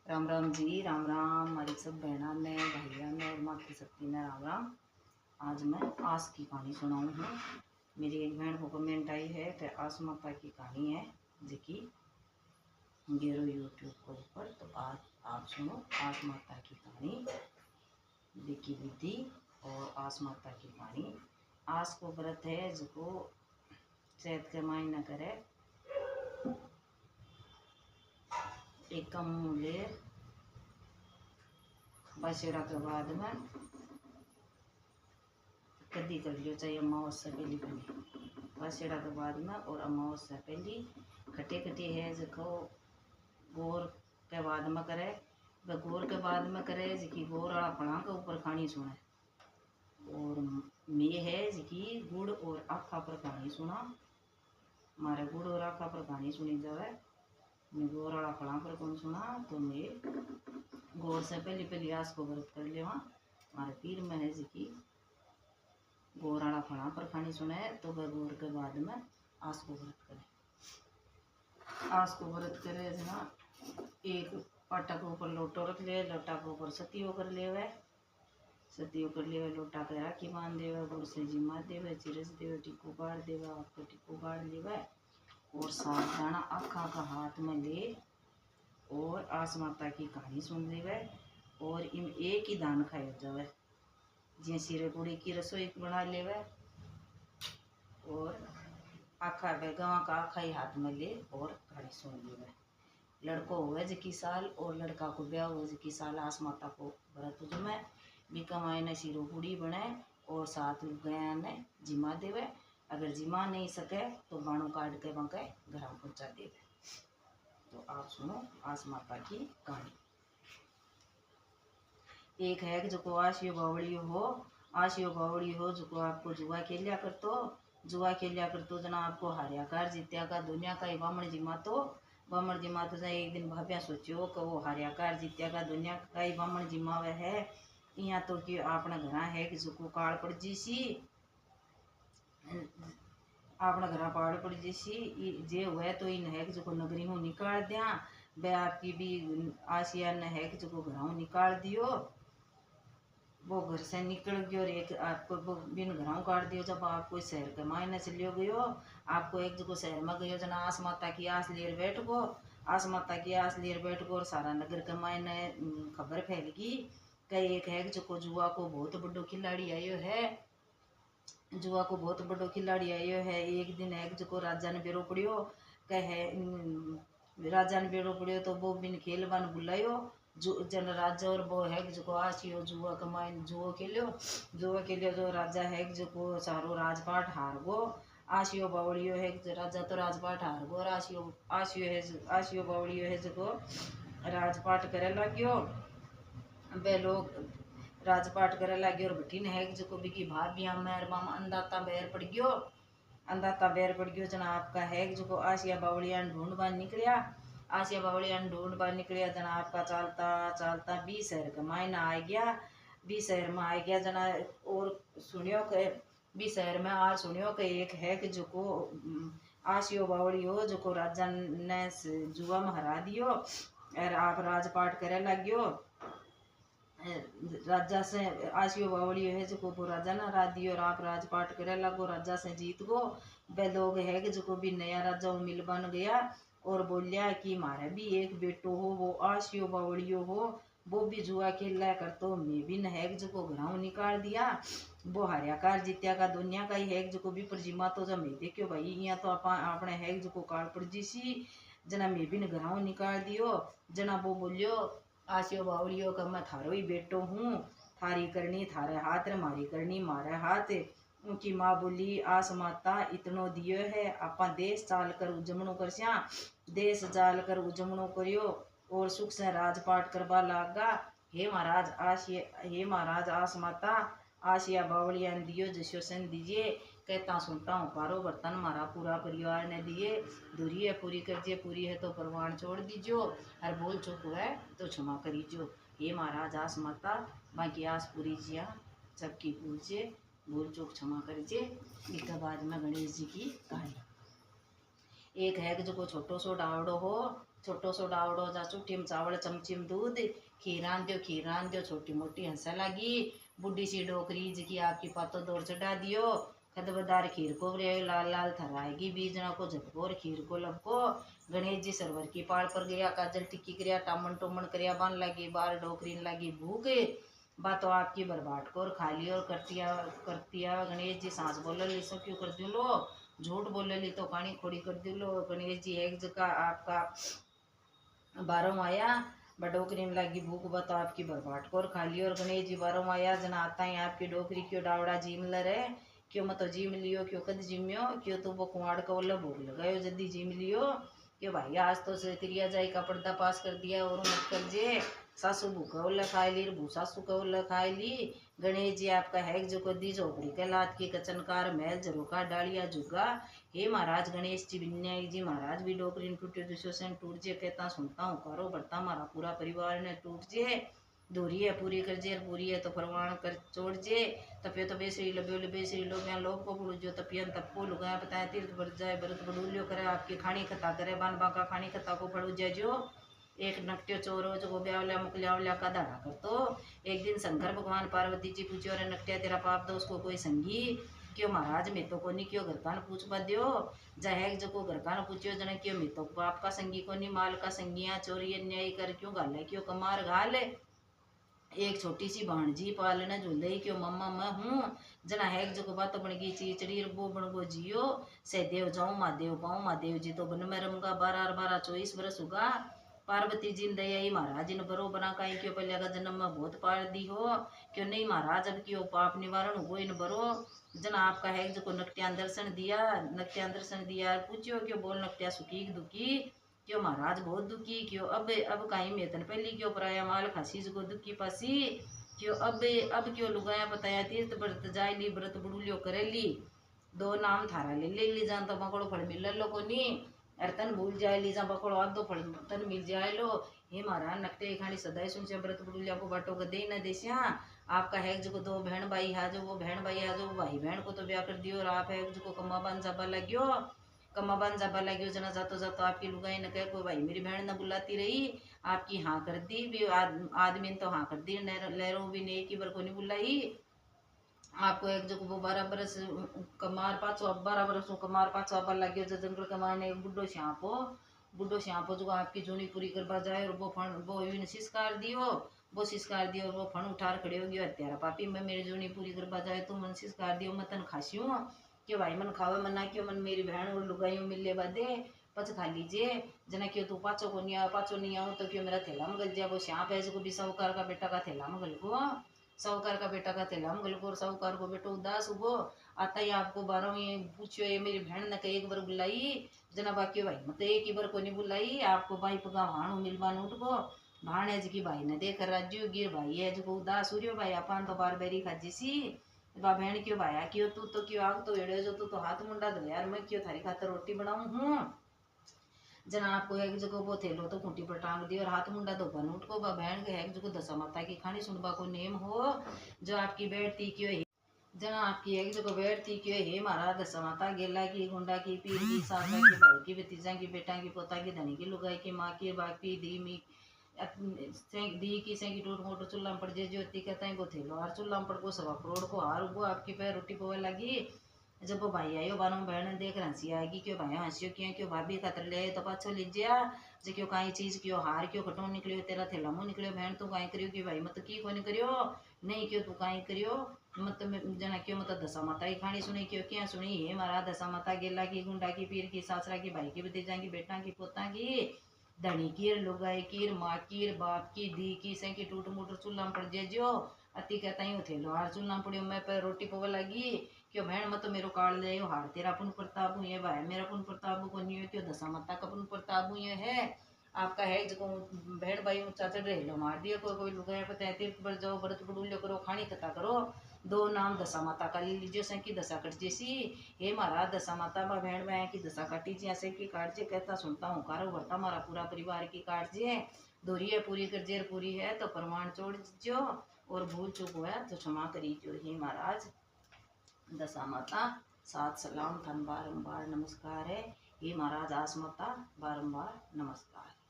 राम राम जी, राम राम हमारी सब बहना ने भैया ने और माता शक्ति ने राम राम। आज मैं आस की कहानी सुनाऊँ हूँ। मेरी एक बहन को कमेंट आई है कि आस माता की कहानी है जिकी गेरो यूट्यूब के ऊपर। तो आज आप सुनो आस माता की कहानी, विकी विधि और आस माता की कहानी। आस को व्रत है जिको चैत के महीना करे, एक कम मूल्य बसेड़ा के बाद में कदी कर लियो, चाहे अमावस्या पहली पहली बसेड़ा के बाद में और अमावस्या पहली खटे खटे है जिको गोर के बाद में करे। वह गोर के बाद में करे जिकी गोर वाला फणा के ऊपर खानी सुने। और मैं है जिकी गुड़ और आखा पर कहानी सुना। मारे गुड़ और आखा पर कहानी सुनी जावे, मैं गोर वाला फणा पर कौन सुना। तो मैं गोर से पहली पहली आस को व्रत कर लेवा। मारे पीर में है जिकी गोर वाला फणा पर खानी सुने। तो वह गोर के बाद में आस को व्रत करे। आस को व्रत करे जना एक पाटा के ऊपर लोटो रख ले, लोटा के ऊपर सतियो कर ले, वह सतियो कर ले, लोटा के राखी बांध देवे, गुड़ से जिमा देवे, चिरस देवे, टिक्को गाड़ देवे, आपको टिक्को गाड़ लेवे और 7 दाना आखा का हाथ में ले और आस माता की कहानी सुन लेवे। और इन एक ही दान खाए जावे, जे सिरे पूड़ी की रसोई बना लेवे और आखा गवा का आखा ही हाथ में ले और कहानी सुन लेवे। लड़को हुए जिकी साल और लड़का को ब्याह हुए जिकी साल आस माता को व्रत जमे, बिका मायने सिरो पूड़ी बने और 7 गया ने जिमा देवे। अगर जिमा नहीं सके तो बाणु काट के बंके घर पहुंचा देवे। तो आप सुनो आस माता की कहानी। एक है जो आशियो बावड़ी हो, आशियो बावड़ी हो जो आपको जुआ खेलिया करतो, जुआ खेलिया करतो जना आपको हारिया कार जीत्या का दुनिया का ही बामण जिमा तो बामण जिमा तो एक दिन भाभ्या सोचियो कि वो हारिया कार जीत्या का दुनिया का ही बामण जिमावे है। यहाँ तो कि अपना घर है कि जो काल पड़ जी सी, अपना घर पाड़ पड़ जी सी जे हुए तो इन है कि जो नगरी में निकाल दिया। वे आपकी भी आसिया ने है कि जो घर निकाल दियो। वो घर से निकल गयो और एक आपको वो बिन घरों काट दियो। जब आप कोई शहर के मायने चलियो गयो, आपको एक जगह शहर में गयो जना आस माता की आस लेर बैठ गो, आस माता की आस लेर बैठ गो और सारा नगर के मायने खबर फैल गई कई एक है जो जुआ को बहुत बड़ो खिलाड़ी आयो है, जुआ को बहुत बड़ो खिलाड़ी आयो है। एक दिन है जो राजा ने बेरो पड़ियो कहे, राजा ने बेरो पड़ियो तो वो बिन खेल बन बुलायो जो जन राजा और वो है जो आसियो जुआ कमाए जुओ खेलियो, जुआ खेलियो जो राजा है जो सारो राजपाट हार गो। आसियो बावड़ियो है राजा तो राजपाट हार गो और आसियो आसियो है आसियो बावड़ियो है जो राजपाट करे लग्यो। वे लोग राजपाट करे लगे और बठीन है जो बिकी भाभिया में मामा अंदाता बैर पड़ गयो, अंदाता बैर पड़ गयो जना आपका है जो आसिया बावड़िया ढूंढ बान निकलिया, आसिया बावड़िया ढूंढ बान निकलिया जना आपका चालता चालता 20 शहर का मायना आ गया, 20 शहर में आ गया जना। और सुनियो के 20 शहर में आ सुनियो के एक है कि जो को आसियो बावड़ी हो जो को राजा ने जुआ में हरा दियो और आप राजपाट करे लग्यो। राजा से आशियो बावड़ी है जो को राजा ना हरा दियो और आप राजपाट करे लगो, राजा से जीत गो। वे लोग है कि जो भी नया राजा मिल बन गया और बोलिया कि मारे भी एक बेटो हो वो आशियो बावड़ियो हो, वो भी जुआ खेल कर तो मैं भी नहक जो घराव निकाल दिया। वो हारिया कार जीत्या का दुनिया का ही है जो भी प्रजिमा तो जब मैं देखियो भाई यहाँ तो अपने है जो काल पर जी सी जना मैं भी घराव निकाल दियो। जना वो बोलियो आशियो बावड़ियो का मैं थारो ही बेटो हूँ, थारी करनी थारे हाथ रे मारी करनी मारे हाथ। उनकी माँ बोली आस माता इतनो दियो है आपा देश चाल कर उजमणो करस्या, देश जाल कर उजमणो करियो और सुख से राजपाट करवा लागा। हे महाराज हे महाराज आस माता आसिया बावड़िया ने दियो जस्यो सन दीजिए, कहता सुनता हूँ पारो बर्तन मारा पूरा परिवार ने दिए, दूरी है पूरी करजिए, पूरी है तो परवान छोड़ दीजियो और बोल चुक है तो क्षमा करीजियो। हे महाराज आस माता बाकी आस पूरी जिया सबकी पूछिए, भूल चूक क्षमा करीजिए। इसके बाद में गणेश जी की कहानी। एक है कि जो को छोटो सो डावड़ो हो, छोटो सो डावड़ो जा चुटी में चावल चमची में दूध खीर रान दो छोटी मोटी हंसा लगी बुढ़ी सी डोकरी जी आपकी पातो दौड़ चढ़ा दियो खदबदार खीर को लाल लाल थराएगी बीजना को झटकोर खीर को लपको गणेश जी सरवर की पाड़ पर गया काजल टिक्की करिया टामन टोमन करिया बान लगी बार डोकरी लगी भूख बातो आपकी बर्बाद को खा ली और करतिया गणेश जी सांस बोल ली सो क्यों कर दिलो झूठ बोले ली तो कहानी खोड़ी कर दिलो गणेश जी एक जगह आपका बारों आया डोकरी में लगी भूख बतो आपकी बर्बाद को खा ली और गणेश जी बारों आया जना आता है आपकी डोकरी क्यों डावड़ा जीम लरे क्यों मत जीम लियो क्यों कद जिम्यो क्यों तो वो कुआड़ का वाला भोग लगायो जल्दी जिम लियो क्यों भाई आज तो से तिरिया जाई का पर्दा पास कर दिया और मत कर जे सासू भूखा वाला खाए ली भू सासू का वाला खाए ली गणेश जी आपका है जो को दी झोपड़ी के लात की कचनकार महल झरोका डालिया जुगा हे महाराज गणेश जी विनायक जी महाराज भी डोकरी टूटे दुश्योसन टूट जे कहता सुनता हूँ करो बढ़ता हमारा पूरा परिवार ने टूट जे दूरी है पूरी कर जे पूरी है तो फरवान कर छोड़ जे तपियो तो बेसरी बेसरी लो यहाँ लोग को बुड़ जो तपियन तपको लुगाया बताया तीर्थ बढ़ जाए भरत बड़ूल्यो करे आपकी खानी खता करे बान बाका खानी खता को फड़ू जाए जो एक नकट्यो चोरो जो ब्यावल्या मुकल्यावल्या का दाड़ा कर तो एक दिन शंकर भगवान पार्वती जी पूछो अरे नकट्या तेरा पाप दो उसको कोई संगी क्यों महाराज मैं तो कोनी क्यों घर का पूछ पा दियो जहेग जो को घर का पूछियो जने क्यों मैं तो बाप का संगी कोनी माल का संगिया चोरी अन्याय कर क्यों गाले क्यों कमार घाले एक छोटी सी भाणजी पालने झूले क्यों मम्मा मैं हूँ जना है जो बात बन गई चीचड़ी वो बन गो जियो से देव जाऊँ महादेव पाऊँ महादेव जी तो बन में रमगा 12-24 बरस होगा पार्वती जी ने दया महाराज इन बरो बना कहीं क्यों पहले का जन्म में बहुत पार दी हो क्यों नहीं महाराज अब क्यों पाप निवारण हो इन बरो जना आपका है जो नकट्यान दर्शन दिया पूछो क्यों बोल नकट्या सुखी दुखी क्यों महाराज बहुत दुखी क्यों अब कहीं मेतन पहली क्यों पराया माल खासी को दुखी पासी क्यों अब क्यों लुगाया बताया तीर्थ व्रत जाय ली व्रत बुड़ुलियो करे ली दो नाम थारा ले ली जान तो बकड़ो फल मिल लो को नी अरे भूल जाए ली जा बकड़ो आध दो फल तन मिल जाए लो हे महाराज नकटे खानी सदाई सुन से व्रत बुड़ुलिया को बाटो को दे न देसिया आपका है जो दो बहन भाई है जो वो बहन भाई है जो भाई बहन को तो ब्याह कर दियो और आप है जो कमा बन जाबा लग्यो कमा बन जाबा लग्यो जना जातो जातो आपकी लुगाई न कहे कोई भाई मेरी बहन न बुलाती रही आपकी हाँ कर दी भी आदमी ने तो हाँ कर दी लहरों भी ने की बार को नहीं बुलाई आपको एक जो वो 12 बरस कमार 12 बरस कमार पाँच अब लग्यो जो जंगल कमाने बुढ़ो श्यापो जो आपकी जूनी पूरी करवा जाए और वो फण वो सिस्कार दियो वो सिस्कार दियो और वो फण उठार खड़े हो गयो हत्यारा पापी मैं मेरी जूनी पूरी करवा जाए तू मन सिस्कार दियो मैं तन खासियो क्यों भाई मन खावे मना क्यों मन मेरी बहन और लुगाइयों मिलने बादे पच खा लीजिए जना क्यों तू पाचो नहीं आओ तो क्यों मेरा थैला में गल जाए वो श्याप है जो भी साहूकार का बेटा का थैला में गल को साहूकार का बेटा का थैला में गल को साहूकार को बेटो उदास हुआ आता ही आपको बारों ये पूछो ये मेरी बहन ने कई एक बार बुलाई जना बाकी भाई मत एक ही बार को नहीं बुलाई आपको भाई पगा भाणु मिलवान उठ को भाण है जी भाई ने देख राज्य गिर भाई है जो उदास सूर्यो भाई अपन तो बार बेरी खाजी सी बा बहन क्यों भाया क्यों तू तो क्यों आग तो एड़े जो तू तो हाथ मुंडा धो यार मैं क्यों थारी खातर रोटी बनाऊं हूँ जना आपको एक जगह वो थेलो तो खूंटी पर टांग दी और हाथ मुंडा धो बन उठ को बा बहन के एक जगह दशा माता की खानी सुनबा को नेम हो जो आपकी बैठती क्यों जना आपकी एक जगह बैठती क्यों हे महाराज दशा माता गेला की गुंडा की पीर की सासा की भाई की भतीजा की बेटा की पोता की धनी की लुगाई की माँ की बाकी दी मी दी की सेंकी टूट मोटो चूल्हा पड़ जे ज्योति कहता है वो थेलो और चूल्हा पड़ को 1.25 करोड़ को हार वो आपकी पैर रोटी पोवे लगी जब वो भाई आयो बारों बहन देख हंसी आएगी क्यों भाई हंसियो क्यों भाभी खातर ले तो पाछो लीजिया जो क्यों कहीं चीज क्यों हार क्यों खटो निकलियो तेरा थैला मुँह निकलियो बहन तू कहीं करियो कि भाई मत की को नहीं करियो नहीं क्यों तू कहीं करियो मत जना क्यों मत दशा माता की खानी सुनी क्यों क्या सुनी हे मारा दशा माता गेला की गुंडा की पीर की सासरा की भाई की भतीजा की बेटा की पोता की धनी कीर लुगाई कीर माँ कीर बाप की दी की से की टूट मुट चूल्हा पड़ जे जो अति कहता ही थे लो हार चूल्हा पड़ियो मैं पर रोटी पवा लगी क्यों बहन मत मेरो काल ले हार तेरा पुन प्रताप हुई है भाई मेरा पुन प्रताप को नहीं है क्यों दशा माता का पुन प्रताप हुई है आपका है जो बहन भाई ऊंचा चढ़ रहे लो मार दिया कोई लुगाया पता है तीर्थ पर जाओ व्रत बुड़ूल्यो करो खानी कथा करो दो नाम दशा माता का ले लीजिए से की दशा कट जैसी हे महाराज दशा माता बा बहन बहन की दशा काटी जी ऐसे की काट जे कहता सुनता हूँ कारो भरता हमारा पूरा परिवार की काट जे दोरी है पूरी कर जेर पूरी है तो प्रमाण छोड़ जो और भूल चूक हुआ तो क्षमा करी जो हे महाराज दशा माता सात सलाम थन बारंबार नमस्कार है हे महाराज आसमाता बारंबार नमस्कार।